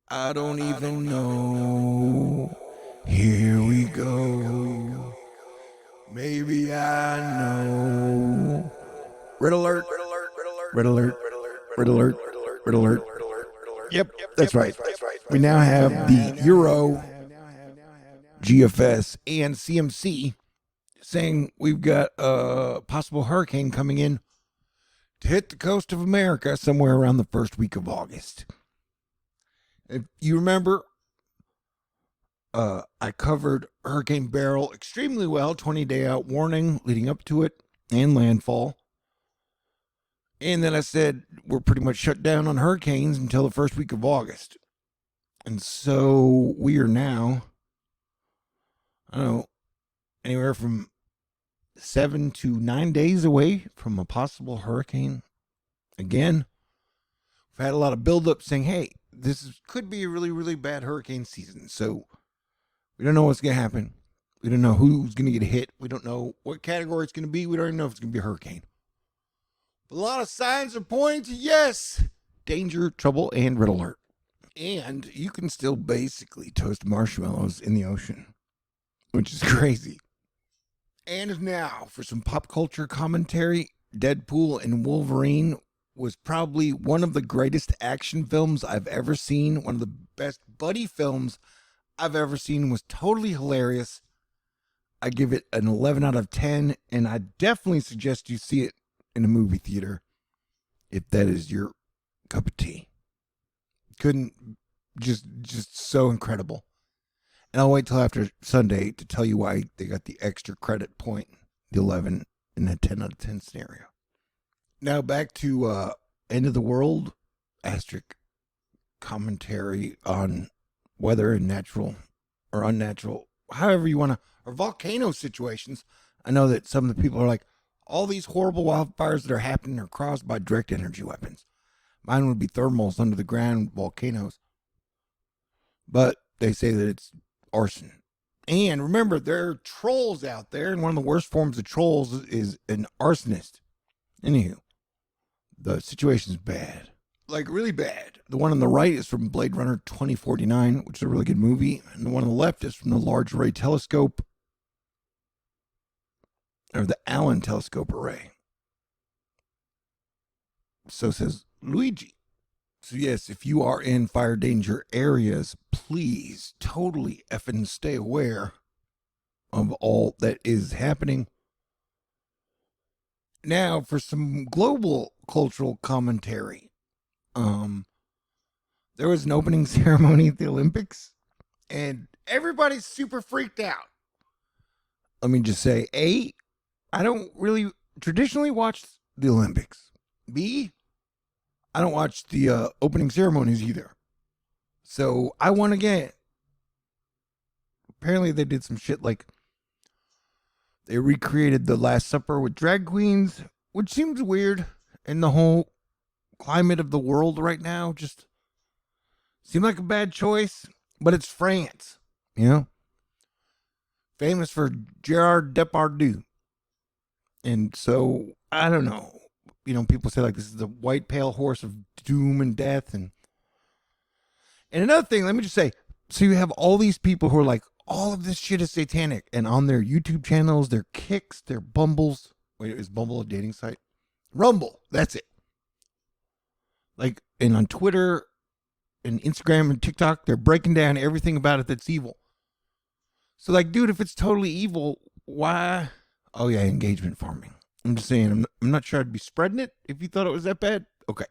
I don't even know. Here we go. Maybe I know. Red alert. Red alert. Red alert. Red alert. Yep, that's right. We now have the Euro, GFS, and CMC saying we've got a possible hurricane coming in to hit the coast of America somewhere around the first week of August. If you remember, I covered Hurricane Beryl extremely well, 20-day out warning leading up to it, and landfall. And then I said we're pretty much shut down on hurricanes until the first week of August. And so we are now, I don't know, anywhere from 7 to 9 days away from a possible hurricane. Again, we've had a lot of buildup saying, hey, could be a really, really bad hurricane season. So we don't know what's going to happen. We don't know who's going to get hit. We don't know what category it's going to be. We don't even know if it's going to be a hurricane. But a lot of signs are pointing to yes, danger, trouble, and red alert. And you can still basically toast marshmallows in the ocean, which is crazy. And now for some pop culture commentary, Deadpool and Wolverine was probably one of the greatest action films I've ever seen. One of the best buddy films I've ever seen. Was totally hilarious. I give it an 11 out of 10, and I definitely suggest you see it in a movie theater if that is your cup of tea. Couldn't just so incredible. And I'll wait till after Sunday to tell you why they got the extra credit point, the 11 in the 10 out of 10 scenario. Now back to end of the world asterisk commentary on weather and natural or unnatural, however you want to, or volcano situations. I know that some of the people are like, all these horrible wildfires that are happening are caused by direct energy weapons. Mine would be thermals under the ground volcanoes. But they say that it's arson. And remember, there are trolls out there, and one of the worst forms of trolls is an arsonist. Anywho, the situation's bad. Like, really bad. The one on the right is from Blade Runner 2049, which is a really good movie. And the one on the left is from the Large Array Telescope, or the Allen Telescope Array. So says Luigi. So yes, if you are in fire danger areas, please totally effing stay aware of all that is happening. Now for some global cultural commentary. There was an opening ceremony at the Olympics, and everybody's super freaked out. Let me just say, A, I don't really traditionally watch the Olympics. B, I don't watch the opening ceremonies either. So I won again. Apparently they did some shit like they recreated the Last Supper with drag queens, which seems weird in the whole climate of the world right now. Just seemed like a bad choice, but it's France, you know? Famous for Gerard Depardieu. And so, I don't know. You know, people say like this is the white pale horse of doom and death. And another thing, let me just say, so you have all these people who are like, all of this shit is satanic. And on their YouTube channels, their Kicks, their Bumbles. Wait, is Bumble a dating site? Rumble, that's it. Like, and on Twitter and Instagram and TikTok, they're breaking down everything about it that's evil. So like, dude, if it's totally evil, why? Oh yeah, engagement farming. I'm just saying, I'm not sure I'd be spreading it if you thought it was that bad. Okay.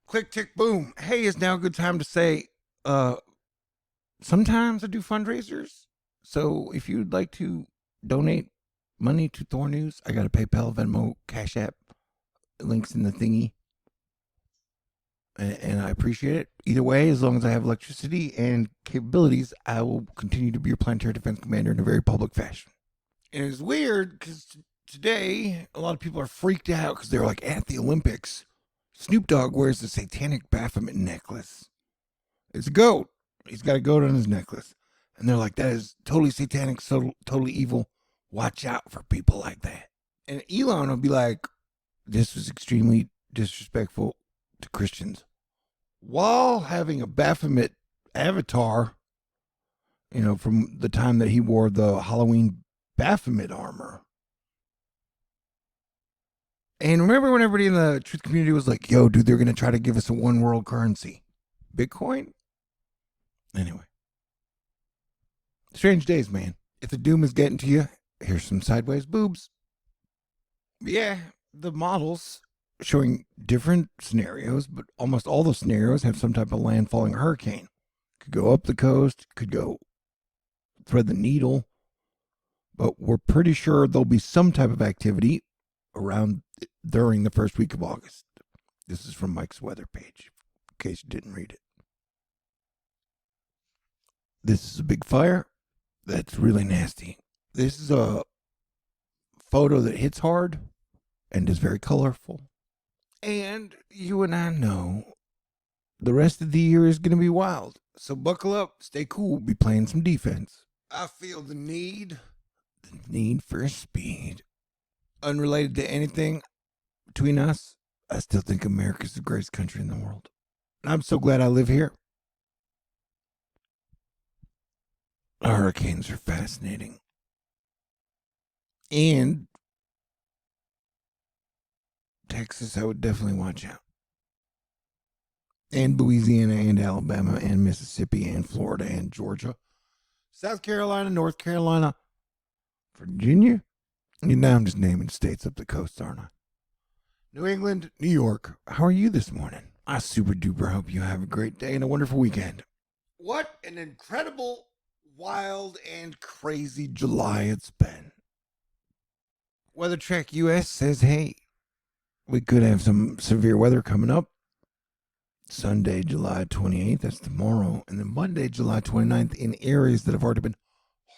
Click, tick, boom. Hey, is now a good time to say, sometimes I do fundraisers. So if you'd like to donate money to THORnews, I got a PayPal, Venmo, Cash App, links in the thingy. And I appreciate it. Either way, as long as I have electricity and capabilities, I will continue to be your planetary defense commander in a very public fashion. And it's weird because today a lot of people are freaked out because they're like, at the Olympics, Snoop Dogg wears a satanic Baphomet necklace. It's a goat. He's got a goat on his necklace. And they're like, that is totally satanic, so totally evil. Watch out for people like that. And Elon will be like, this was extremely disrespectful to Christians. while having a Baphomet avatar, from the time that he wore the Halloween Baphomet armor. And remember when everybody in the truth community was like, yo, dude, they're going to try to give us a one world currency? Bitcoin? Anyway. Strange days, man. If the doom is getting to you, here's some sideways boobs. Yeah, the models showing different scenarios, but almost all the scenarios have some type of landfalling hurricane. Could go up the coast, could go thread the needle, but we're pretty sure there'll be some type of activity around during the first week of August. This is from Mike's weather page, in case you didn't read it. This is a big fire. That's really nasty. This is a photo that hits hard and is very colorful. And you and I know the rest of the year is going to be wild. So buckle up, stay cool, be playing some defense. I feel the need for speed. Unrelated to anything between us, I still think America's the greatest country in the world. And I'm so glad I live here. Hurricanes are fascinating. And Texas, I would definitely watch out. And Louisiana and Alabama and Mississippi and Florida and Georgia. South Carolina, North Carolina, Virginia. Now I'm just naming states up the coast, aren't I? New England, New York. How are you this morning? I super duper hope you have a great day and a wonderful weekend. What an incredible, wild, and crazy July it's been. Weather Check US says, hey, we could have some severe weather coming up. Sunday, July 28th, that's tomorrow, and then Monday, July 29th, in areas that have already been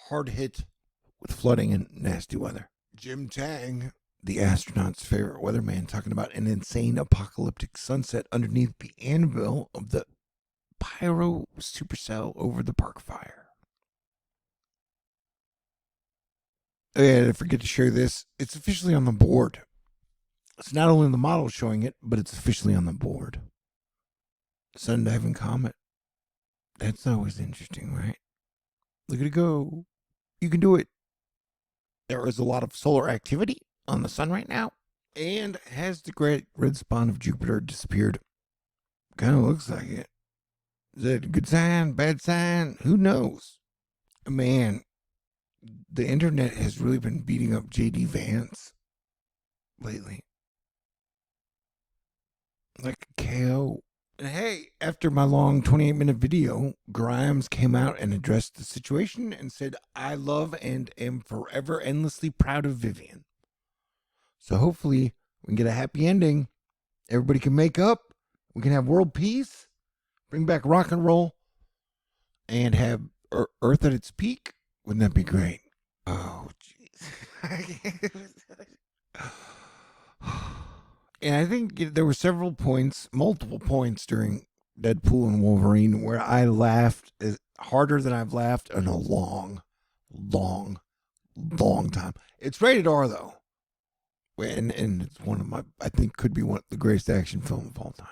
hard hit with flooding and nasty weather. Jim Tang, the astronaut's favorite weatherman, talking about an insane apocalyptic sunset underneath the anvil of the pyro supercell over the park fire. And I forget to share this. It's officially on the board. It's not only the model showing it, but it's officially on the board. Sun diving comet. That's always interesting, right? Look at it go. You can do it. There is a lot of solar activity on the sun right now. And has the great red spawn of Jupiter disappeared? Kind of looks like it. Is that a good sign? Bad sign? Who knows? Man, the internet has really been beating up J.D. Vance lately. Like a KO. And hey, after my long 28-minute video, Grimes came out and addressed the situation and said, I love and am forever endlessly proud of Vivian. So hopefully we can get a happy ending. Everybody can make up. We can have world peace, bring back rock and roll, and have Earth at its peak. Wouldn't that be great? Oh, jeez. And I think there were multiple points during Deadpool and Wolverine where I laughed harder than I've laughed in a long, long, long time. It's rated R, though. And it's I think could be one of the greatest action films of all time.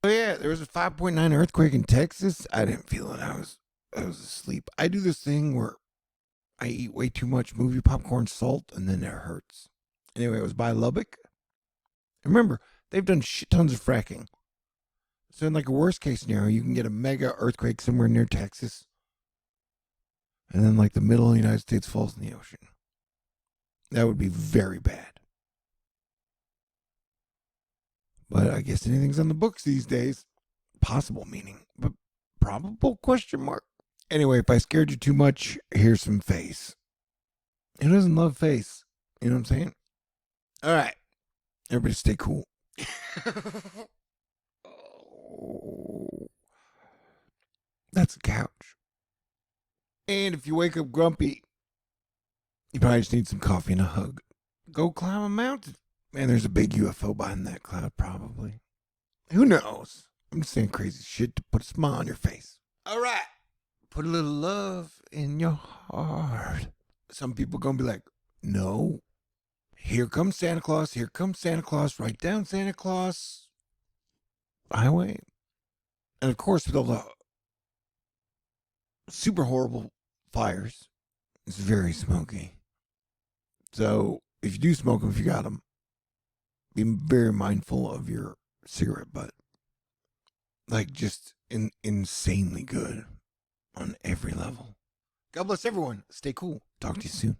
Oh, yeah, there was a 5.9 earthquake in Texas. I didn't feel it. I was asleep. I do this thing where I eat way too much movie popcorn salt, and then it hurts. Anyway, it was by Lubbock. Remember, they've done shit tons of fracking. So in like a worst case scenario, you can get a mega earthquake somewhere near Texas. And then like the middle of the United States falls in the ocean. That would be very bad. But I guess anything's on the books these days. Possible meaning, but probable question mark. Anyway, if I scared you too much, here's some face. Who doesn't love face? You know what I'm saying? All right. Everybody stay cool. Oh, that's a couch. And if you wake up grumpy, you probably just need some coffee and a hug. Go climb a mountain. Man, there's a big UFO behind that cloud, probably. Who knows? I'm just saying crazy shit to put a smile on your face. All right. Put a little love in your heart. Some people gonna be like, no. Here comes Santa Claus. Here comes Santa Claus. Right down Santa Claus highway. And of course, with all the super horrible fires, it's very smoky. So if you do smoke them, if you got them, be very mindful of your cigarette butt. Like, just insanely good on every level. God bless everyone. Stay cool. Talk to you soon.